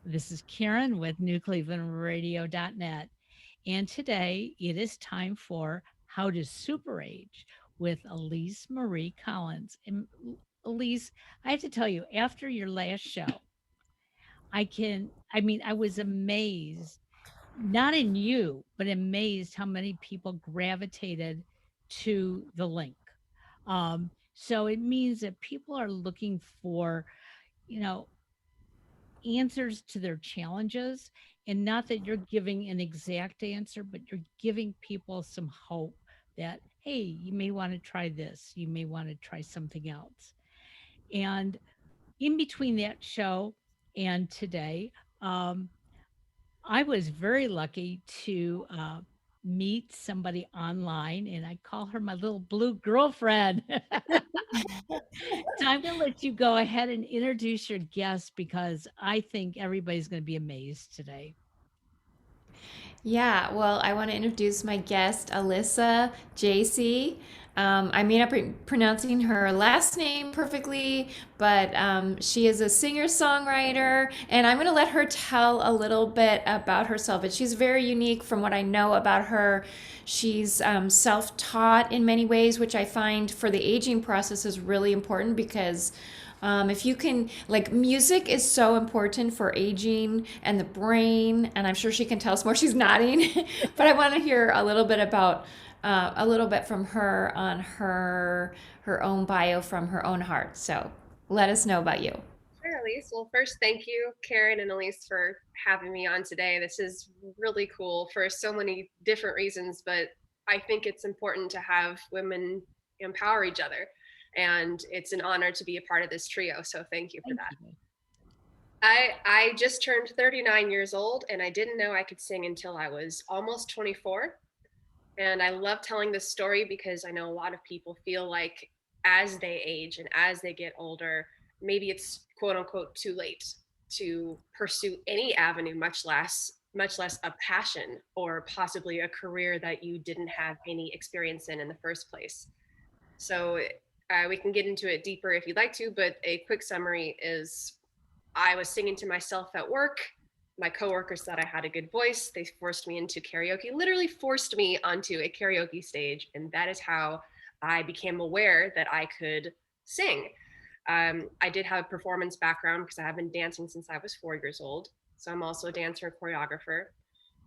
This is Karen with NewClevelandRadio.net. And today it is time for How to Super Age with Elise Marie Collins. And Elise, I have to tell you, after your last show, I was amazed, not in you, but amazed how many people gravitated to the link. So it means that people are looking for, you know, answers to their challenges, and not that you're giving an exact answer, but you're giving people some hope that, hey, you may want to try this, you may want to try something else. And in between that show and today, um, I was very lucky to meet somebody online, and I call her my little blue girlfriend. So I'm going to let you go ahead and introduce your guest because I think everybody's going to be amazed today. Yeah, well, I want to introduce my guest, Alyssa JC. I may not be pronouncing her last name perfectly, but she is a singer-songwriter, and I'm going to let her tell a little bit about herself. But she's very unique from what I know about her. She's self-taught in many ways, which I find for the aging process is really important because if you can, like, music is so important for aging and the brain, and I'm sure she can tell us more. She's nodding, but I want to hear a little bit about, a little bit from her on her own bio from her own heart. So let us know about you. Sure, Elise. Well, first, thank you, Karen and Elise, for having me on today. This is really cool for so many different reasons, but I think it's important to have women empower each other. And it's an honor to be a part of this trio. So thank you for Thank that. you. I just turned 39 years old, and I didn't know I could sing until I was almost 24. And I love telling this story because I know a lot of people feel like as they age and as they get older, maybe it's quote unquote too late to pursue any avenue, much less a passion or possibly a career that you didn't have any experience in the first place. So we can get into it deeper if you'd like to, but a quick summary is I was singing to myself at work. My coworkers thought I had a good voice. They forced me into karaoke, literally forced me onto a karaoke stage. And that is how I became aware that I could sing. I did have a performance background because I have been dancing since I was 4 years old. So I'm also a dancer and choreographer.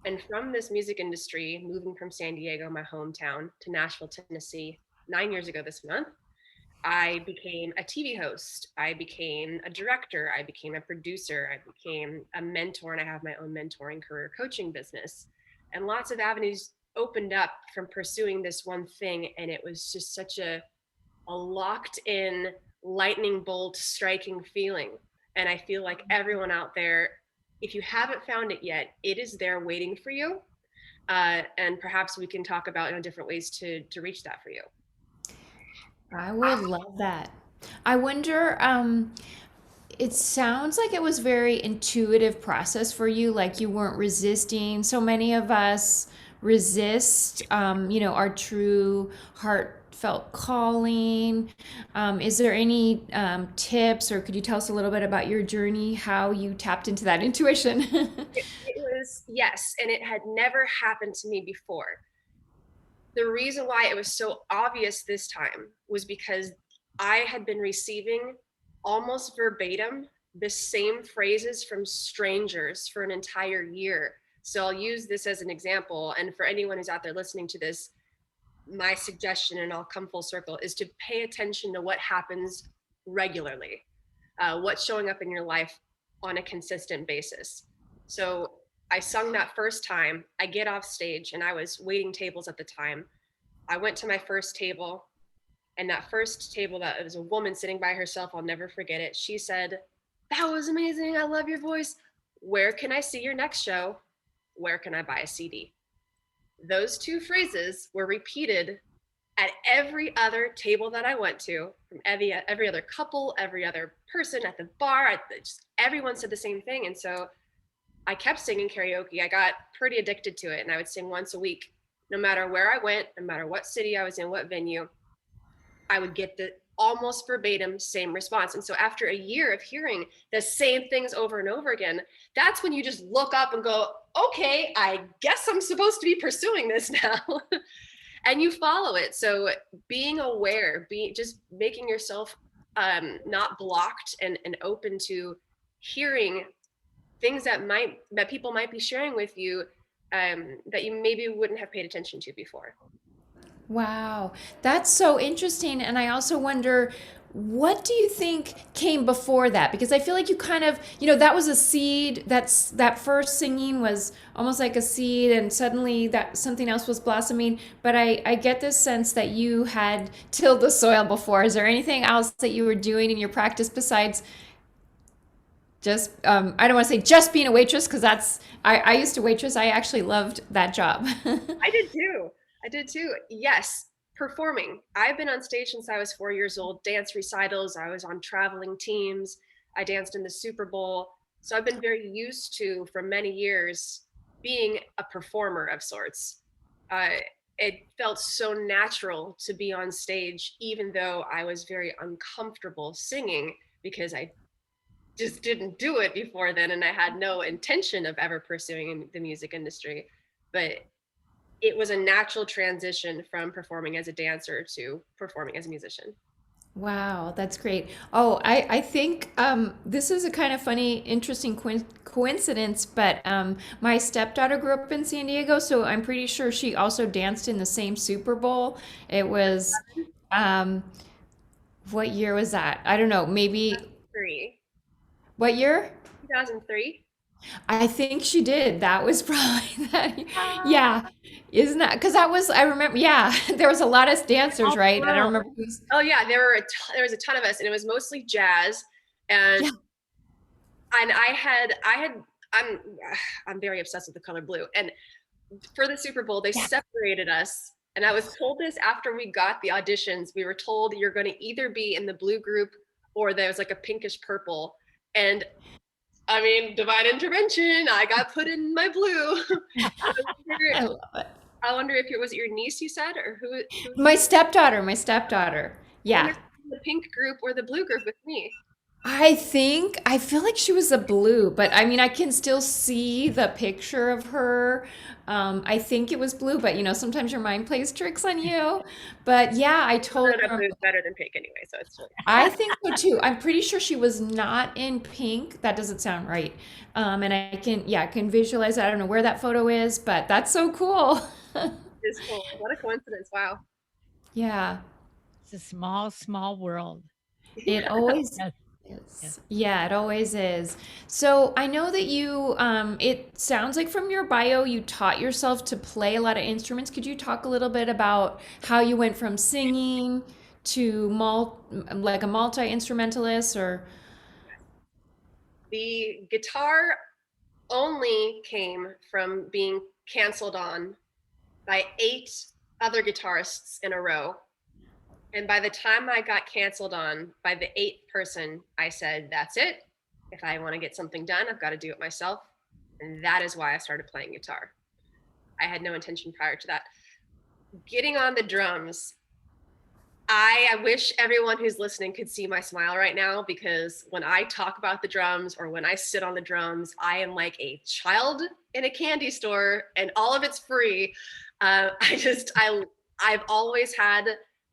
And from this music industry, moving from San Diego, my hometown, to Nashville, Tennessee, 9 years ago this month, I became a TV host. I became a director. I became a producer. I became a mentor, and I have my own mentoring career coaching business. And lots of avenues opened up from pursuing this one thing. And it was just such a locked in, lightning bolt striking feeling. And I feel like everyone out there, if you haven't found it yet, it is there waiting for you. And perhaps we can talk about different ways to reach that for you. I would love that. I wonder, it sounds like it was very intuitive process for you, like you weren't resisting. So many of us resist, our true heartfelt calling. Is there any tips, or could you tell us a little bit about your journey, how you tapped into that intuition? It was, yes, and it had never happened to me before. The reason why it was so obvious this time was because I had been receiving almost verbatim the same phrases from strangers for an entire year. So I'll use this as an example. And for anyone who's out there listening to this, my suggestion, and I'll come full circle, is to pay attention to what happens regularly, what's showing up in your life on a consistent basis. So I sung that first time. I get off stage, and I was waiting tables at the time. I went to my first table, and that first table, that it was a woman sitting by herself. I'll never forget it. She said, "That was amazing. I love your voice. Where can I see your next show? Where can I buy a CD?" Those two phrases were repeated at every other table that I went to, from every other couple, every other person at the bar. Just everyone said the same thing. And so I kept singing karaoke. I got pretty addicted to it, and I would sing once a week, no matter where I went, no matter what city I was in, what venue. I would get almost verbatim same response. And so after a year of hearing the same things over and over again, that's when you just look up and go, okay, I guess I'm supposed to be pursuing this now. And you follow it. So being aware, just making yourself not blocked and open to hearing things that people might be sharing with you, that you maybe wouldn't have paid attention to before. Wow, that's so interesting. And I also wonder, what do you think came before that? Because I feel like you kind of, that was a seed. That first singing was almost like a seed, and suddenly that something else was blossoming. But I get this sense that you had tilled the soil before. Is there anything else that you were doing in your practice besides just, I don't want to say just being a waitress, because I used to waitress. I actually loved that job. I did too. I did too. Yes, performing. I've been on stage since I was 4 years old, dance recitals. I was on traveling teams. I danced in the Super Bowl. So I've been very used to, for many years, being a performer of sorts. Uh, it felt so natural to be on stage, even though I was very uncomfortable singing because I just didn't do it before then, and I had no intention of ever pursuing the music industry. But it was a natural transition from performing as a dancer to performing as a musician. Wow, that's great. Oh, I think this is a kind of funny, interesting coincidence, but my stepdaughter grew up in San Diego, so I'm pretty sure she also danced in the same Super Bowl. It was, um, what year was that? I don't know, maybe, 3. what year? 2003. I think she did. That was probably that. Ah, Yeah, isn't that? Because that was, I remember, yeah, there was a lot of dancers, all right? I don't pro. remember who's, Oh yeah, there was a ton of us, and it was mostly jazz. And yeah, I had I'm I'm very obsessed with the color blue. And for the Super Bowl, they yeah. separated us. And I was told this after we got the auditions. We were told you're going to either be in the blue group or there was like a pinkish purple. And I mean, divine intervention. I got put in my blue. I wonder, I love it. I wonder if it was your niece you said, or who My stepdaughter, my stepdaughter. I wonder Yeah. if it was the pink group or the blue group with me. I feel like she was a blue, but I mean, I can still see the picture of her. I think it was blue, but sometimes your mind plays tricks on you. But yeah, I No, totally no, blue remember. is better than pink anyway, so it's really I think so too. I'm pretty sure she was not in pink. That doesn't sound right. And I can visualize that. I don't know where that photo is, but that's so cool. it's cool. What a coincidence! Wow. Yeah. It's a small, small world. It always Yes, yes. is. Yeah, it always is. So I know that it sounds like from your bio, you taught yourself to play a lot of instruments. Could you talk a little bit about how you went from singing to like a multi-instrumentalist or, The guitar only came from being canceled on by 8 other guitarists in a row. And by the time I got canceled on by the 8th person, I said, that's it. If I want to get something done, I've got to do it myself. And that is why I started playing guitar. I had no intention prior to that. Getting on the drums, I wish everyone who's listening could see my smile right now, because when I talk about the drums or when I sit on the drums, I am like a child in a candy store and all of it's free. I've always had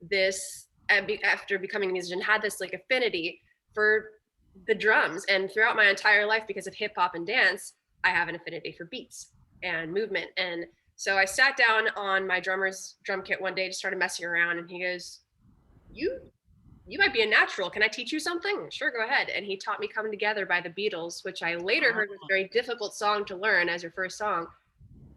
this, after becoming a musician, had this like affinity for the drums. And throughout my entire life, because of hip hop and dance, I have an affinity for beats and movement. And so I sat down on my drummer's drum kit one day, just started messing around, and he goes, you you might be a natural. Can I teach you something? Sure, go ahead. And he taught me Coming Together by the Beatles, which I later heard was a very difficult song to learn as your first song.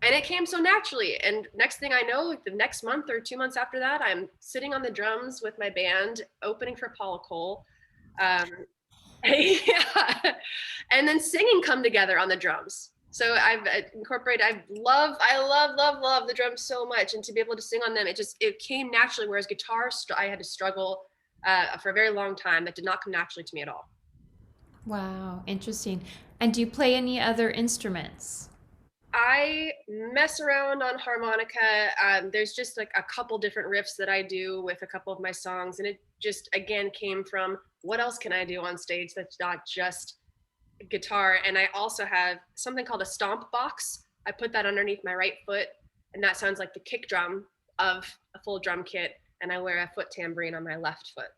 And it came so naturally. And next thing I know, like the next month or 2 months after that, I'm sitting on the drums with my band, opening for Paula Cole. Um, yeah. And then singing Come Together on the drums. So I've incorporated, I love the drums so much. And to be able to sing on them, it came naturally. Whereas guitar, I had to struggle for a very long time. That did not come naturally to me at all. wow, interesting. And do you play any other instruments? I mess around on harmonica. There's just like a couple different riffs that I do with a couple of my songs, and just again came from what else can I do on stage that's not just guitar. And I also have something called a stomp box. I put that underneath my right foot, and that sounds like the kick drum of a full drum kit. And I wear a foot tambourine on my left foot.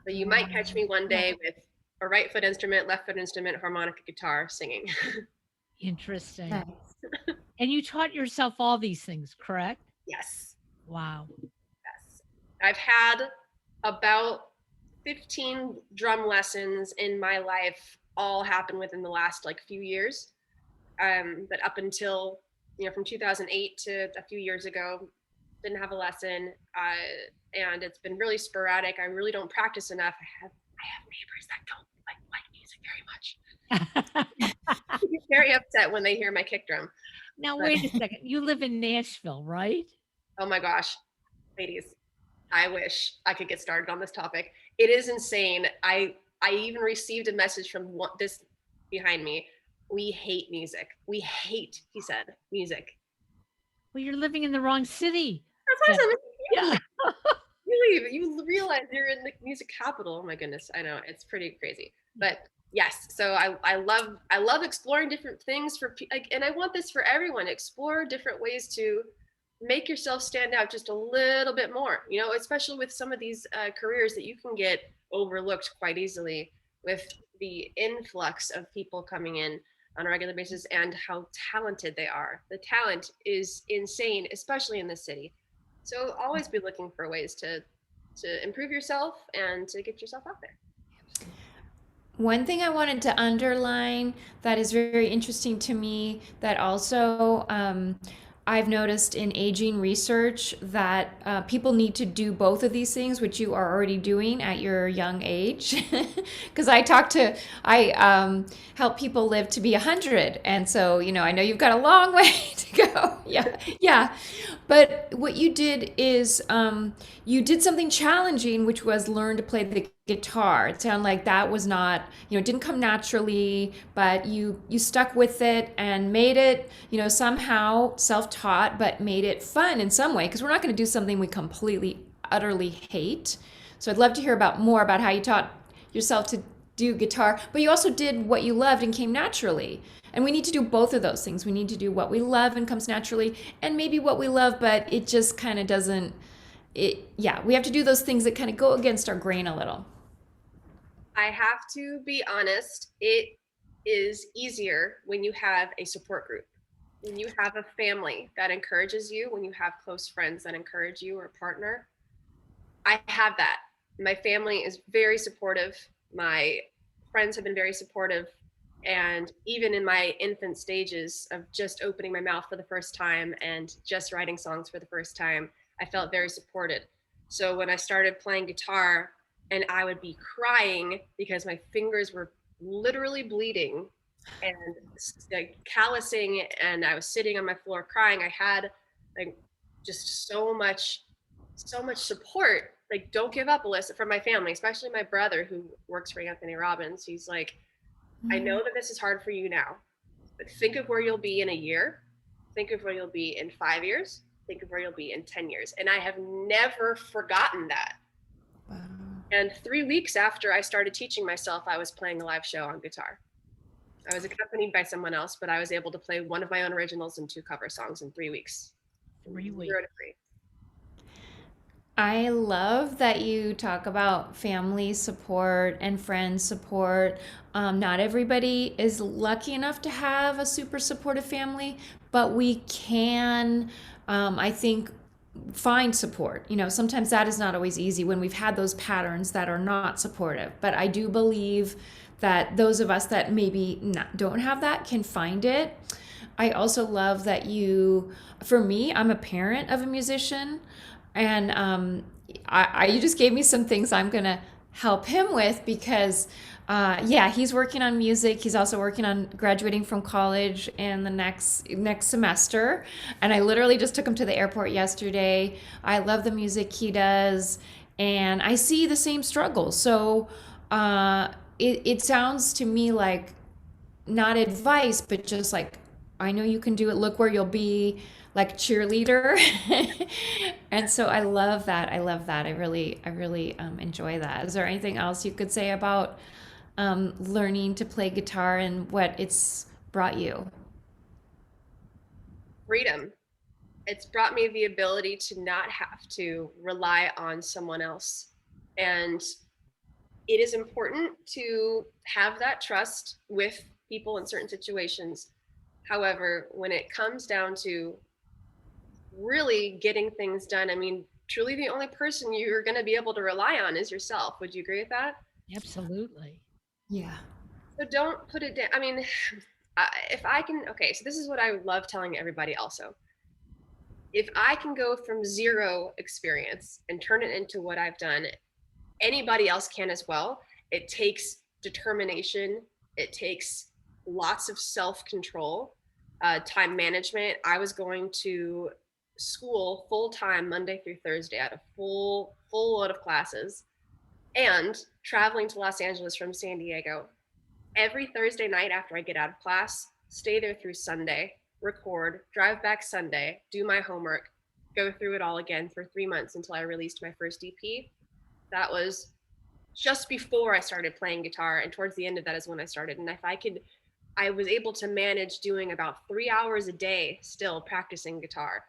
So you might catch me one Wow. day with a right foot instrument, left foot instrument, harmonica guitar singing. Interesting. Nice. And you taught yourself all these things, correct? Yes. Wow. Yes. I've had about 15 drum lessons in my life, all happen within the last like few years. But up until, from 2008 to a few years ago, didn't have a lesson. And it's been really sporadic. I really don't practice enough. I have neighbors that don't like music very much. They get very upset when they hear my kick drum. Now, But wait a second. You live in Nashville, right? oh my gosh, ladies, I wish I could get started on this topic. It is insane. I even received a message from this behind me. We hate music. We hate, he said, music. Well, you're living in the wrong city. That's Then. awesome. Yeah. You realize you're in the music capital. Oh my goodness, I know, it's pretty crazy. But yes, so I love exploring different things and I want this for everyone. Explore different ways to make yourself stand out just a little bit more. Especially with some of these careers that you can get overlooked quite easily with the influx of people coming in on a regular basis and how talented they are. The talent is insane, especially in this city. So always be looking for ways to improve yourself and to get yourself out there. One thing I wanted to underline that is very interesting to me that also I've noticed in aging research that people need to do both of these things, which you are already doing at your young age. Because I help people live to be 100. And so, I know you've got a long way to go. Yeah, yeah. But what you did is you did something challenging, which was learn to play the guitar. It sounded like that was not, it didn't come naturally, but you stuck with it and made it, somehow self-taught, but made it fun in some way. Because we're not going to do something we completely, utterly hate. So I'd love to hear more about how you taught yourself to do guitar, but you also did what you loved and came naturally. And we need to do both of those things. We need to do what we love and comes naturally, and maybe what we love, but it just kind of doesn't. Yeah, we have to do those things that kind of go against our grain a little. I have to be honest, it is easier when you have a support group. When you have a family that encourages you, when you have close friends that encourage you or a partner. I have that. My family is very supportive. My friends have been very supportive. And even in my infant stages of just opening my mouth for the first time and just writing songs for the first time, I felt very supported. So when I started playing guitar and I would be crying because my fingers were literally bleeding and like callousing, and I was sitting on my floor crying, I had like just so much support. Like, don't give up, Alyssa, from my family, especially my brother who works for Anthony Robbins. He's like, I know that this is hard for you now, but think of where you'll be in a year. Think of where you'll be in 5 years. Think of where you'll be in 10 years. And I have never forgotten that. Wow. And 3 weeks after I started teaching myself, I was playing a live show on guitar. I was accompanied by someone else, but I was able to play one of my own originals and 2 cover songs in 3 weeks. 3 weeks. 0 to 3. I love that you talk about family support and friend support. Not everybody is lucky enough to have a super supportive family, but we can, I think, find support. Sometimes that is not always easy when we've had those patterns that are not supportive. But I do believe that those of us that maybe don't have that can find it. I also love that for me, I'm a parent of a musician. And you just gave me some things I'm going to help him with because, yeah, he's working on music. He's also working on graduating from college in the next semester. And I literally just took him to the airport yesterday. I love the music he does, and I see the same struggles. So it sounds to me like not advice, but just like, I know you can do it. Look where you'll be. like cheerleader. And so I love that. I love that. I really enjoy that. Is there anything else you could say about learning to play guitar and what it's brought you? Freedom. It's brought me the ability to not have to rely on someone else. And it is important to have that trust with people in certain situations. However, when it comes down to really getting things done, I mean, truly the only person you're going to be able to rely on is yourself. Would you agree with that? Absolutely. Yeah. So don't put it down. I mean, if I can, okay, so this is what I love telling everybody also. If I can go from zero experience and turn it into what I've done, anybody else can as well. It takes determination, it takes lots of self control, time management. I was going to school full time Monday through Thursday. I had a full load of classes and traveling to Los Angeles from San Diego every Thursday night after I get out of class, stay there through Sunday, record, drive back Sunday, do my homework, go through it all again for 3 months until I released my first EP. That was just before I started playing guitar, and towards the end of that is when I started. And if I could, I was able to manage doing about 3 hours a day still practicing guitar.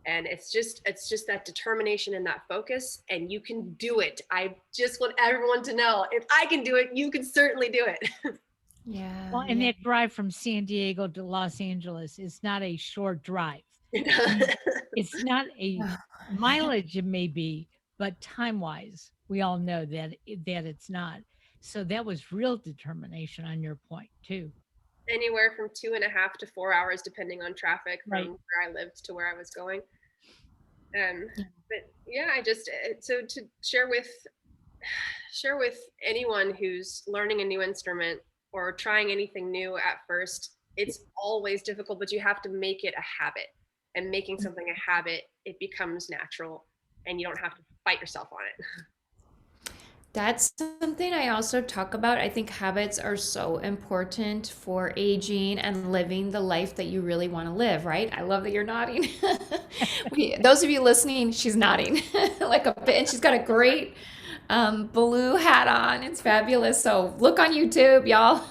And it's just that determination and that focus, and you can do it. I just want everyone to know, if I can do it, you can certainly do it. Yeah. Well, and Yeah. that drive from San Diego to Los Angeles is not a short drive. And it's not a mileage, it may be, but time-wise, we all know that it's not. So that was real determination on your point too. Anywhere from 2.5 to 4 hours, depending on traffic from Right. where I lived to where I was going. Um, Yeah. but yeah, I just so to share with anyone who's learning a new instrument or trying anything new at first, it's always difficult, but you have to make it a habit. And making something a habit, it becomes natural, and you don't have to fight yourself on it. That's something I also talk about. I think habits are so important for aging and living the life that you really want to live, right? I love that you're nodding. Those of you listening, she's nodding like a bit, and she's got a great blue hat on. It's fabulous. So look on YouTube, y'all.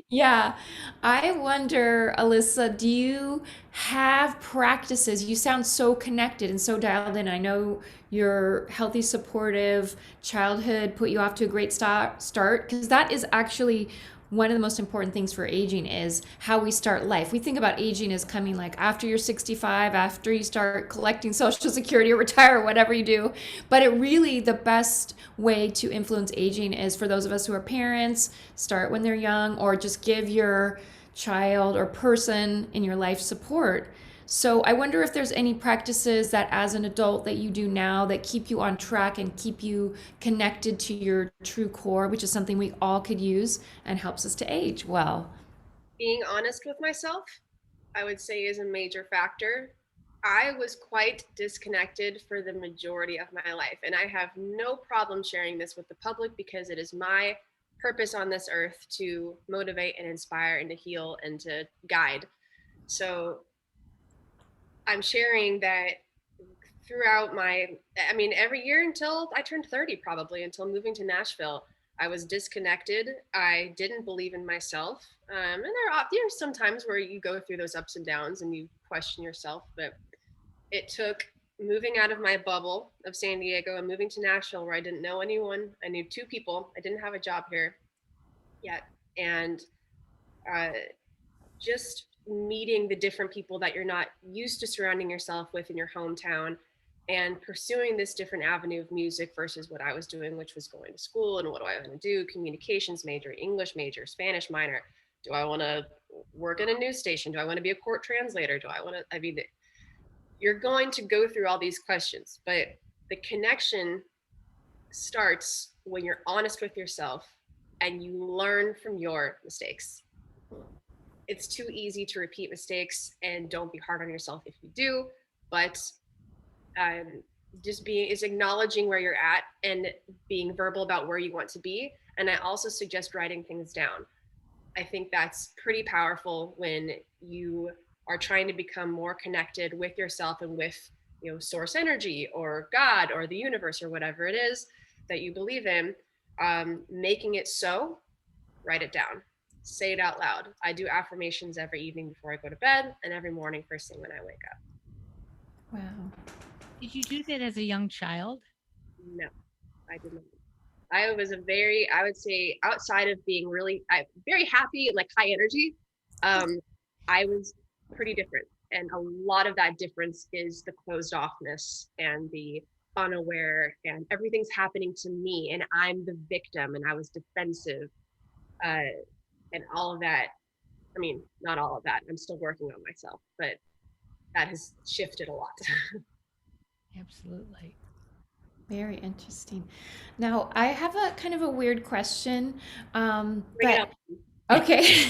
Yeah. I wonder, Alyssa, do you have practices? You sound so connected and so dialed in. I know your healthy, supportive childhood put you off to a great start because that is actually one of the most important things for aging is how we start life. We think about aging as coming like after you're 65, after you start collecting social security or retire or whatever you do. But it really, the best way to influence aging is for those of us who are parents, start when they're young or just give your child or person in your life support. So I wonder if there's any practices that as an adult that you do now that keep you on track and keep you connected to your true core, which is something we all could use and helps us to age well. Being honest with myself, I would say, is a major factor. I was quite disconnected for the majority of my life, and I have no problem sharing this with the public because it is my purpose on this earth to motivate and inspire and to heal and to guide. So I'm sharing that throughout I mean, every year until I turned 30, probably until moving to Nashville, I was disconnected. I didn't believe in myself. And there's some times where you go through those ups and downs and you question yourself, but it took moving out of my bubble of San Diego and moving to Nashville where I didn't know anyone. I knew two people. I didn't have a job here yet. And uh, just meeting the different people that you're not used to surrounding yourself with in your hometown and pursuing this different avenue of music versus what I was doing, which was going to school. And what do I want to do? Communications major, English major, Spanish minor. Do I want to work in a news station? Do I want to be a court translator? Do I want to, I mean, you're going to go through all these questions, but the connection starts when you're honest with yourself and you learn from your mistakes. It's too easy to repeat mistakes, and don't be hard on yourself if you do, but um, just being is acknowledging where you're at and being verbal about where you want to be. And I also suggest writing things down. I think that's pretty powerful when you are trying to become more connected with yourself and with, source energy or God or the universe or whatever it is that you believe in, making it so, write it down, say it out loud. I do affirmations every evening before I go to bed and every morning first thing when I wake up. Wow. Did you do that as a young child? No, I did not. I was I would say, outside of being really, very happy and like high energy, I was pretty different. And a lot of that difference is the closed offness and the unaware, and everything's happening to me and I'm the victim and I was defensive, uh, and all of that. I mean, not all of that. I'm still working on myself, but that has shifted a lot. Absolutely. Very interesting. Now, I have a kind of a weird question, Bring it but up. okay.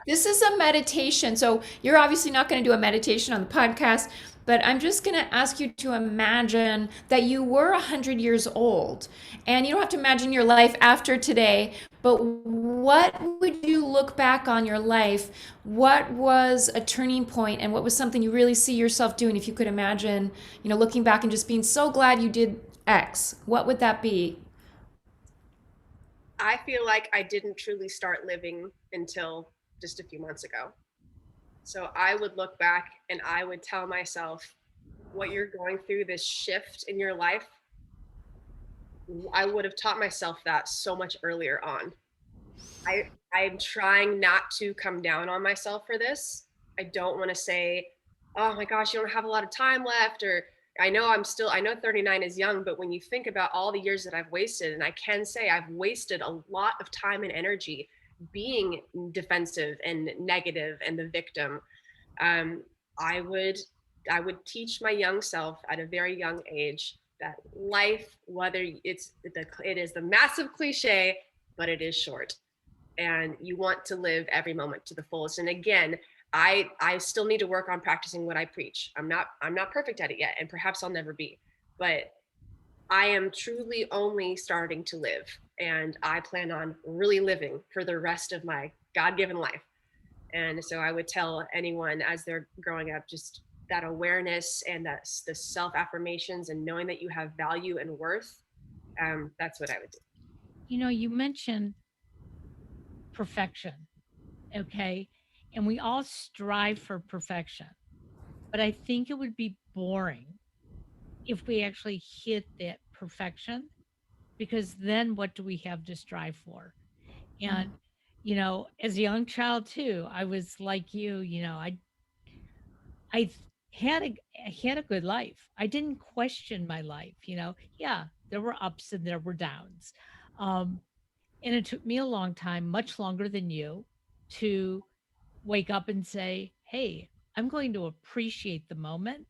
This is a meditation. So you're obviously not going to do a meditation on the podcast, but I'm just going to ask you to imagine that you were 100 years old. And you don't have to imagine your life after today, but what would you look back on your life? What was a turning point, and what was something you really see yourself doing if you could imagine, looking back and just being so glad you did X? What would that be? I feel like I didn't truly start living until just a few months ago. So I would look back and I would tell myself, what you're going through, this shift in your life, I would have taught myself that so much earlier on. I'm trying not to come down on myself for this. I don't want to say, "Oh my gosh, you don't have a lot of time left," or I know 39 is young, but when you think about all the years that I've wasted, and I can say I've wasted a lot of time and energy being defensive and negative and the victim, um, I would I would teach my young self at a very young age that life, whether it is the massive cliche, but it is short, and you want to live every moment to the fullest. And again, I still need to work on practicing what I preach. I'm not perfect at it yet, and perhaps I'll never be, but I am truly only starting to live, and I plan on really living for the rest of my God-given life. And so I would tell anyone as they're growing up, just that awareness and that the self affirmations and knowing that you have value and worth. That's what I would do. You mentioned perfection, okay? And we all strive for perfection, but I think it would be boring if we actually hit that perfection, because then what do we have to strive for? And, as a young child too, I was like you, I had a good life. I didn't question my life. Yeah, there were ups and there were downs. Um, and it took me a long time, much longer than you, to wake up and say, "Hey, I'm going to appreciate the moment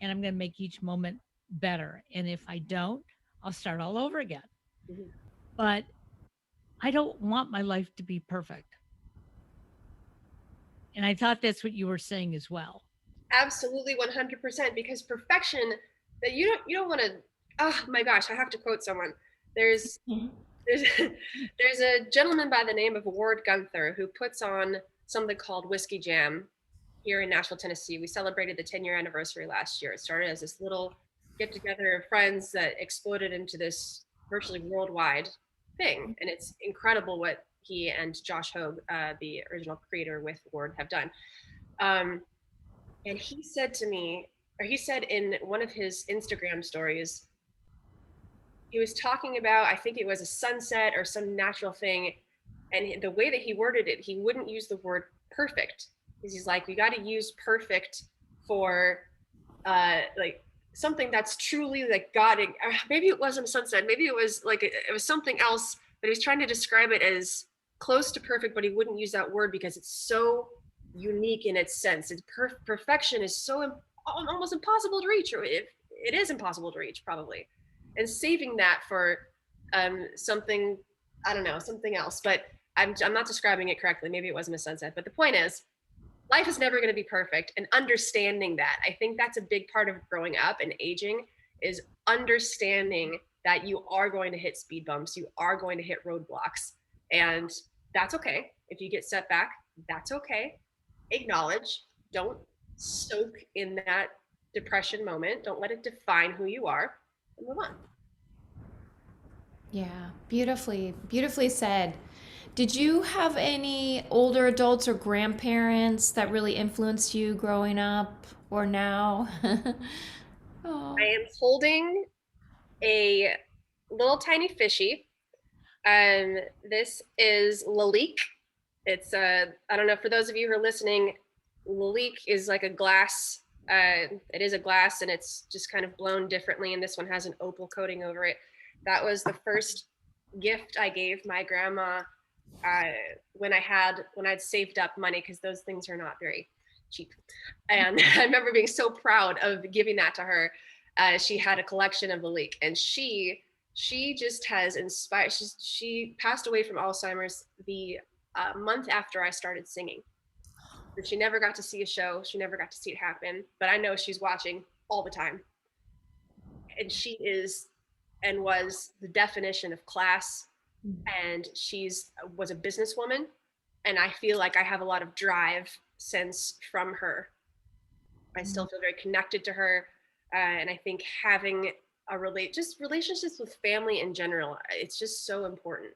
and I'm going to make each moment better. And if I don't, I'll start all over again." Mhm. But I don't want my life to be perfect. And I thought that's what you were saying as well. Absolutely, 100%. Because perfection, that you don't want to. Oh my gosh, I have to quote someone. There's there's there's a gentleman by the name of Ward Gunther who puts on something called Whiskey Jam here in Nashville, Tennessee. We celebrated the 10-year anniversary last year. It started as this little get together of friends that exploded into this virtually worldwide thing, and it's incredible what he and Josh Hogue, the original creator with Ward, have done. Um, and he said to me, or he said in one of his Instagram stories, he was talking about, I think it was a sunset or some natural thing, and the way that he worded it, he wouldn't use the word perfect, because he's like, we got to use perfect for like something that's truly like God. Maybe it wasn't a sunset, maybe it was like it was something else, but he's trying to describe it as close to perfect, but he wouldn't use that word because it's so unique in its sense. Perfection is so almost impossible to reach, or if it is impossible to reach probably, and saving that for something, I don't know, something else. But I'm not describing it correctly. Maybe it wasn't a sunset, but the point is, life is never going to be perfect, and understanding that, I think that's a big part of growing up and aging, is understanding that you are going to hit speed bumps, you are going to hit roadblocks, and that's okay. If you get set back, that's okay. Acknowledge, Don't soak in that depression moment. Don't let it define who you are, and move on. Yeah, beautifully said. Did you have any older adults or grandparents that really influenced you growing up or now? I Oh. am holding a little tiny fishy. This is Lalique. It's I don't know, for those of you who are listening, Lalique is like a glass. It is a glass, and it's just kind of blown differently. And this one has an opal coating over it. That was the first gift I gave my grandma uh, when I'd saved up money, because those things are not very cheap. And I remember being so proud of giving that to her. She had a collection of Lalique, and she just has inspired. She passed away from Alzheimer's the month after I started singing. And she never got to see a show. She never got to see it happen. But I know she's watching all the time. And she is and was the definition of class. And she's was a businesswoman. And I feel like I have a lot of drive sense from her. I still feel very connected to her. And I think having just relationships with family in general, it's just so important.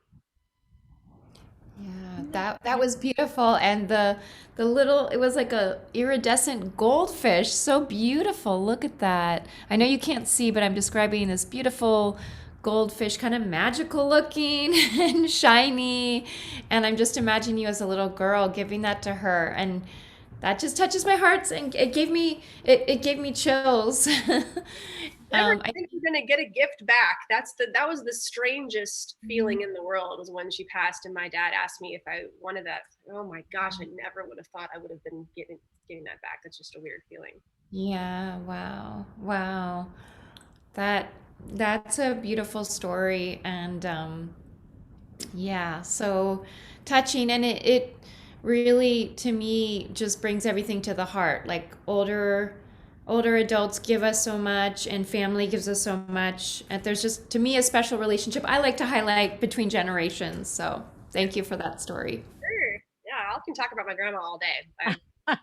Yeah, Isn't that that was beautiful, and the little, it was like a iridescent goldfish, so beautiful. Look at that. I know you can't see, but I'm describing this beautiful goldfish, kind of magical looking and shiny, and I'm just imagining you as a little girl giving that to her, and that just touches my heart, and it gave me chills. Never I think you're gonna get a gift back. That was the strangest feeling in the world, was when she passed and my dad asked me if I wanted that. Oh my gosh, I never would have thought I would have been getting that back. That's just a weird feeling. Yeah, wow. Wow. That that's a beautiful story, and yeah, so touching, and it really, to me, just brings everything to the heart. Like older adults give us so much, and family gives us so much, and there's just, to me, a special relationship I like to highlight between generations. So thank you for that story. Sure. Yeah, I can talk about my grandma all day. I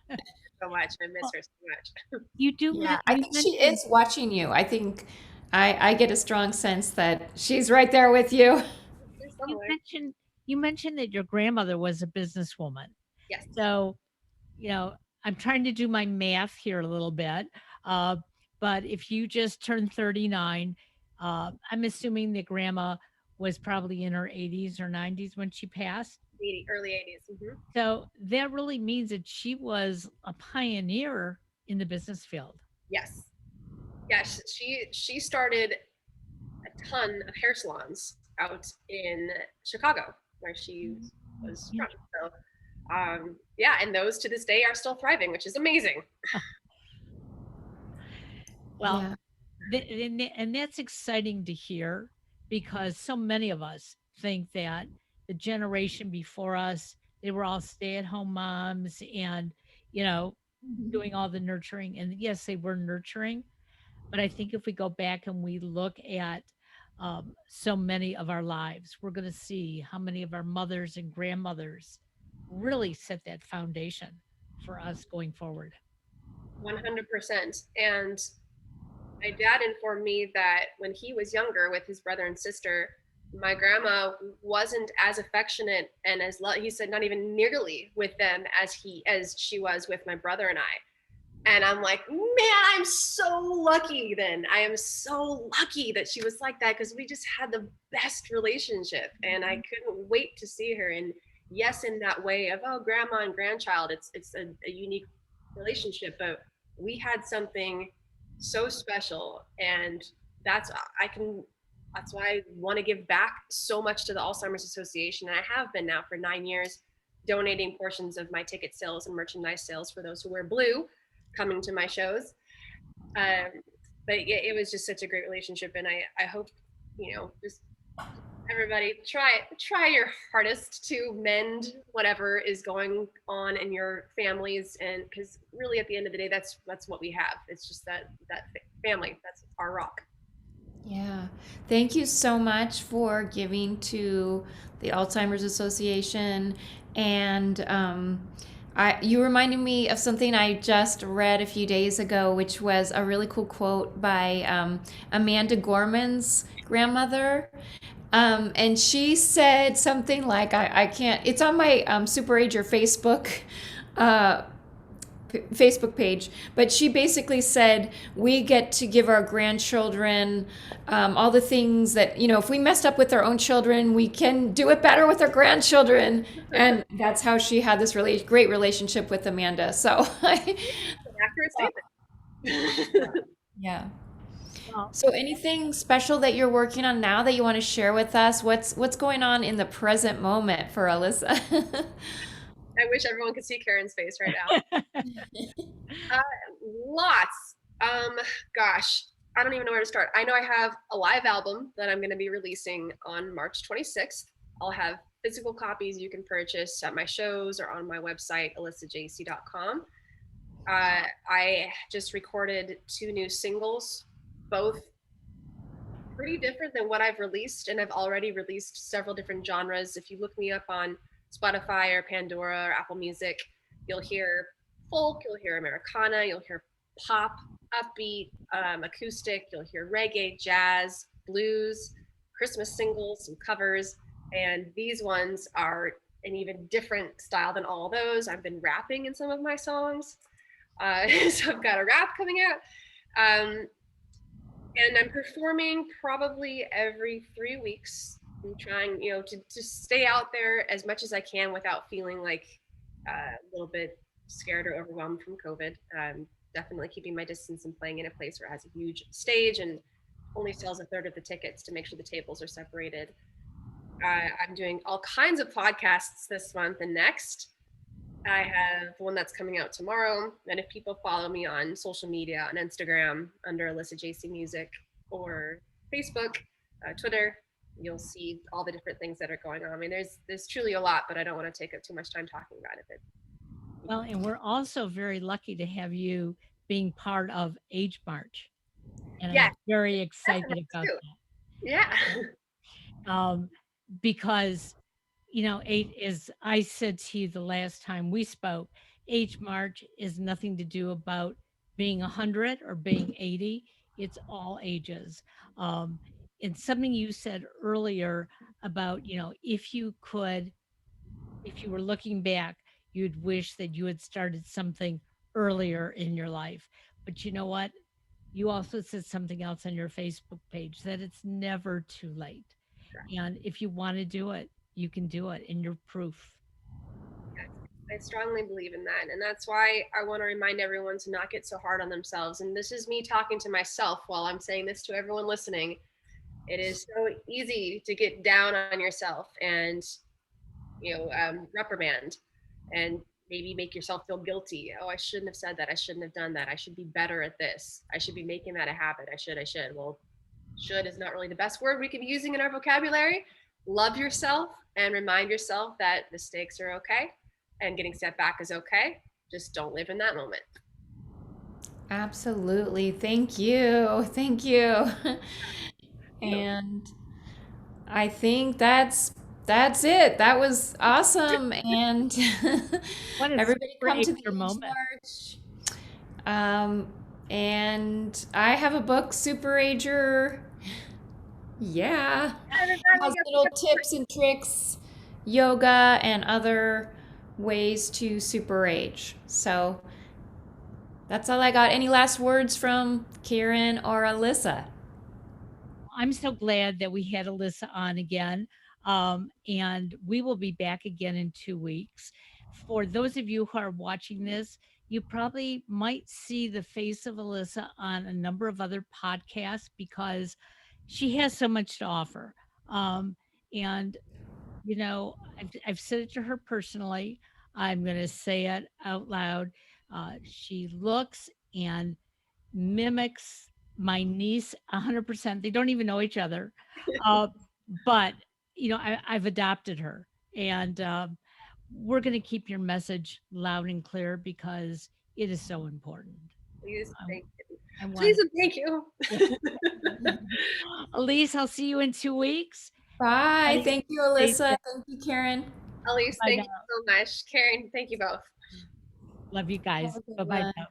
so much. I miss well, her so much. Yeah, I you think she mentioned is watching you. I think I get a strong sense that she's right there with you. She's you somewhere. mentioned you mentioned that your grandmother was a businesswoman. Yes. So, you know, I'm trying to do my math here a little bit. Uh, but if you just turned 39, I'm assuming that grandma was probably in her 80s or 90s when she passed. early 80s. So that really means that she was a pioneer in the business field. Yes. Yes. She started a ton of hair salons out in Chicago, where she was Yeah. from. So yeah, and those to this day are still thriving, which is amazing. Well, Yeah. and that's exciting to hear, because so many of us think that the generation before us, they were all stay-at-home moms and, you know, doing all the nurturing. And yes, they were nurturing, but I think if we go back and we look at so many of our lives, we're going to see how many of our mothers and grandmothers really set that foundation for us going forward. 100%. And my dad informed me that when he was younger with his brother and sister, my grandma wasn't as affectionate and he said not even nearly with them as she was with my brother and I. And I'm like, man, I'm so lucky then. I am so lucky that she was like that, because we just had the best relationship and I couldn't wait to see her. And yes, in that way of, oh, grandma and grandchild, it's a unique relationship, but we had something so special. And that's, I can, that's why I want to give back so much to the Alzheimer's Association. And I have been now for 9 years, donating portions of my ticket sales and merchandise sales for those who wear blue coming to my shows. Um, but it was just such a great relationship, and I hope, just everybody try your hardest to mend whatever is going on in your families, and because really at the end of the day, that's what we have. It's just that family, that's our rock. Yeah. Thank you so much for giving to the Alzheimer's Association. And You reminded me of something I just read a few days ago, which was a really cool quote by Amanda Gorman's grandmother. And she said something like, I can't, it's on my Super Ager uh, Facebook page, but she basically said we get to give our grandchildren all the things that, if we messed up with our own children, we can do it better with our grandchildren. And that's how she had this really great relationship with Amanda. So, An accurate statement. yeah. Well, So, anything special that you're working on now that you want to share with us? What's going on in the present moment for Alyssa? I wish everyone could see Karen's face right now. Uh, Lots. Gosh, I don't even know where to start. I know I have a live album that I'm going to be releasing on March 26th. I'll have physical copies you can purchase at my shows or on my website, elisajc.com. I just recorded 2 new singles, both pretty different than what I've released, and I've already released several different genres. If you look me up on Spotify or Pandora or Apple Music, you'll hear folk, you'll hear Americana, you'll hear pop, upbeat, acoustic, you'll hear reggae, jazz, blues, Christmas singles, some covers, and these ones are an even different style than all those. I've been rapping in some of my songs, so I've got a rap coming out. And I'm performing probably every 3 weeks. I'm trying, to stay out there as much as I can without feeling like a little bit scared or overwhelmed from COVID. Definitely keeping my distance and playing in a place where it has a huge stage and only sells a third of the tickets to make sure the tables are separated. I'm doing all kinds of podcasts this month and next. I have one that's coming out tomorrow. And if people follow me on social media, on Instagram under Alyssa JC Music or Facebook, Twitter, you'll see all the different things that are going on. I mean, there's truly a lot, but I don't want to take up too much time talking about it. well, and we're also very lucky to have you being part of Age March, and Yeah, I'm very that's excited nice about too. Yeah. that. Because eight is I said to you the last time we spoke, Age March is nothing to do about being 100 or being 80. It's all ages. Um, and something you said earlier about, if you were looking back, you'd wish that you had started something earlier in your life. But you know what? You also said something else on your Facebook page that it's never too late. And if you want to do it, you can do it, and you're proof. I strongly believe in that. And that's why I want to remind everyone to not get so hard on themselves. And this is me talking to myself while I'm saying this to everyone listening. It is so easy to get down on yourself and, reprimand and maybe make yourself feel guilty. Oh, I shouldn't have said that. I shouldn't have done that. I should be better at this. I should be making that a habit. I should. Well, should is not really the best word we can be using in our vocabulary. Love yourself and remind yourself that mistakes are okay and getting set back is okay. Just don't live in that moment. Absolutely. Thank you. Thank you. So, And I think that's it. That was awesome. And What a everybody super come to the Ager Age moment. March. Um, and I have a book, Super Ager. Yeah. It has little tips and tricks, yoga, and other ways to super age. So that's all I got. Any last words from Karen or Alyssa? I'm so glad that we had Alyssa on again. And we will be back again in 2 weeks. For those of you who are watching this, you probably might see the face of Alyssa on a number of other podcasts because she has so much to offer. And I've said it to her personally. I'm going to say it out loud. She looks and mimics my niece 100%. They don't even know each other. Uh, but, I've adopted her. And we're going to keep your message loud and clear because it is so important. please, I, thank you. I want Please and thank you. Elise, I'll see you in 2 weeks. Bye. Everybody Thank you, stay Alyssa. safe. Thank you, Karen. Elise, Bye thank now. you so much. Karen, thank you both. Love you Have guys. a good Bye bye one. now.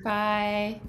Bye.